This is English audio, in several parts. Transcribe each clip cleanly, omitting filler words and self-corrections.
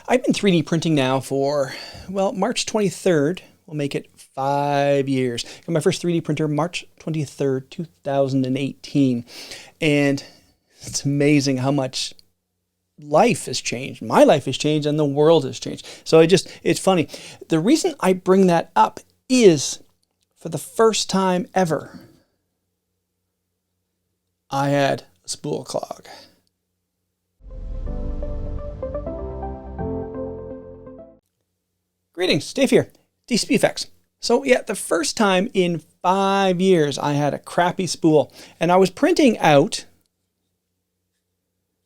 I've been 3D printing now for, well, March 23rd will make it 5 years. Got my first 3D printer March 23rd, 2018. And it's amazing how much life has changed. My life has changed and the world has changed. So it's funny. The reason I bring that up is for the first time ever, I had a spool clog. Greetings, Dave here, DCP Effects. So yeah, the first time in 5 years I had a crappy spool, and I was printing out,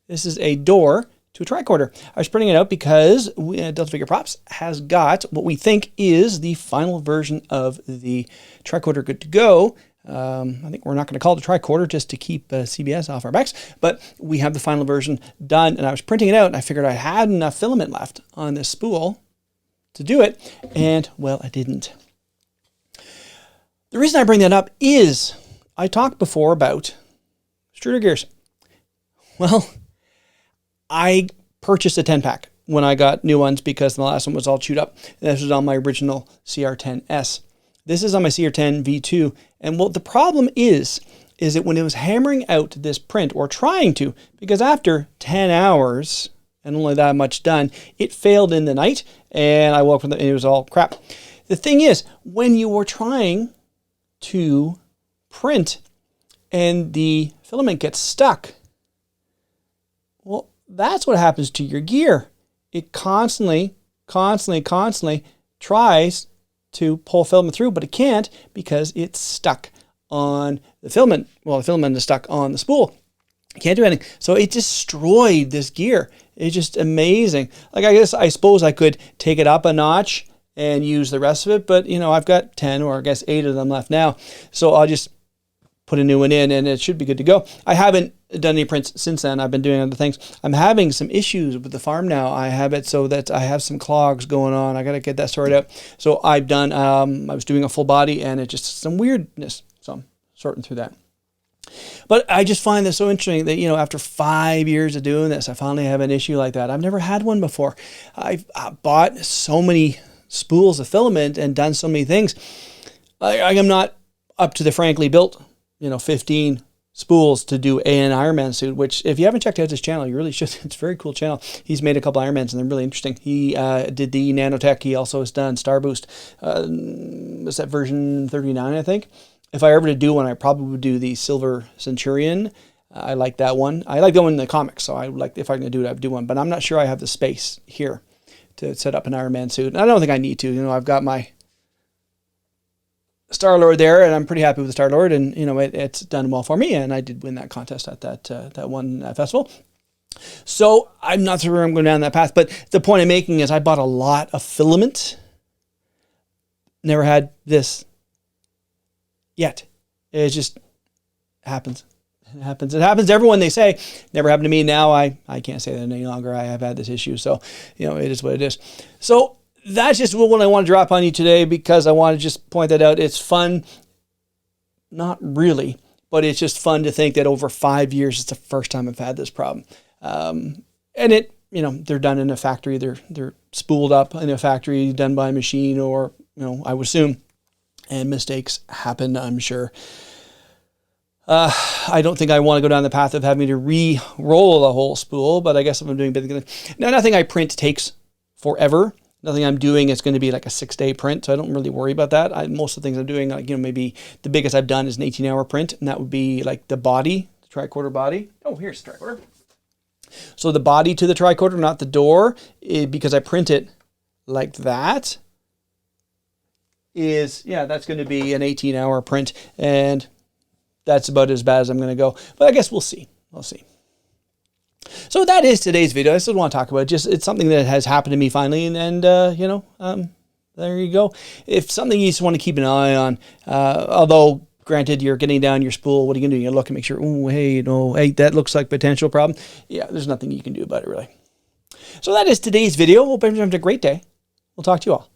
this is a door to a tricorder. I was printing it out because Delta Figure Props has got what we think is the final version of the tricorder good to go. I think we're not going to call it a tricorder just to keep CBS off our backs, but we have the final version done, and I was printing it out, and I figured I had enough filament left on this spool to do it, and well, I didn't. The reason I bring that up is I talked before about extruder gears. Well, I purchased a 10-pack when I got new ones because the last one was all chewed up. This was on my original CR10S. This is on my CR10 V2, and what the problem is that when it was hammering out this print, or trying to, because after 10 hours and only that much done, it failed in the night, and I woke up and it was all crap. The thing is, when you were trying to print and the filament gets stuck, well, that's what happens to your gear. It constantly tries to pull filament through, but it can't because it's stuck on the filament. Well, the filament is stuck on the spool. It can't do anything. So it destroyed this gear. It's just amazing. Like, I suppose I could take it up a notch and use the rest of it, but you know, I've got 10 or I guess 8 of them left now. So I'll just put a new one in and it should be good to go. I haven't done any prints since then. I've been doing other things. I'm having some issues with the farm now. I have it so that I have some clogs going on. I got to get that sorted out. So I've done, I was doing a full body and it just some weirdness. So I'm sorting through that. But I just find this so interesting that, you know, after 5 years of doing this, I finally have an issue like that. I've never had one before. I've bought so many spools of filament and done so many things. I'm not up to the frankly built, 15 spools to do an Iron Man suit, which if you haven't checked out his channel, you really should. It's a very cool channel. He's made a couple Iron Mans and they're really interesting. He did the Nanotech. He also has done Star Boost. Was that version 39, I think? If I ever to do one, I probably would do the Silver Centurion. I like that one. I like that one in the comics, so I would like, if I can do it, I'd do one. But I'm not sure I have the space here to set up an Iron Man suit. And I don't think I need to. I've got my Star-Lord there, and I'm pretty happy with the Star-Lord, and it's done well for me, and I did win that contest at that one festival. So I'm not sure I'm going down that path, but the point I'm making is I bought a lot of filament. Never had this yet. It just happens. It happens. It happens to everyone, they say. Never happened to me. Now I can't say that any longer. I have had this issue, so it is what it is. So that's just what I want to drop on you today, because I want to just point that out. It's fun. Not really, but it's just fun to think that over 5 years, it's the first time I've had this problem. And it, they're done in a factory. They're spooled up in a factory, done by a machine, or, I would assume, and mistakes happen, I'm sure. I don't think I want to go down the path of having to re-roll the whole spool, but I guess if I'm doing big, now nothing I print takes forever. Nothing I'm doing is going to be like a 6-day print, so I don't really worry about that. Most of the things I'm doing, maybe the biggest I've done is an 18-hour print, and that would be like the body, the tricorder body. Oh, here's the tricorder. So the body to the tricorder, not the door, because I print it like that, that's going to be an 18-hour print, and that's about as bad as I'm going to go. But I guess we'll see. We'll see. So that is today's video. I still want to talk about it. It's something that has happened to me finally, and there you go. If something you just want to keep an eye on, although granted you're getting down your spool, what are you going to do? You look and make sure, hey, that looks like potential problem. Yeah, there's nothing you can do about it really. So that is today's video. Hope everyone's having a great day. We'll talk to you all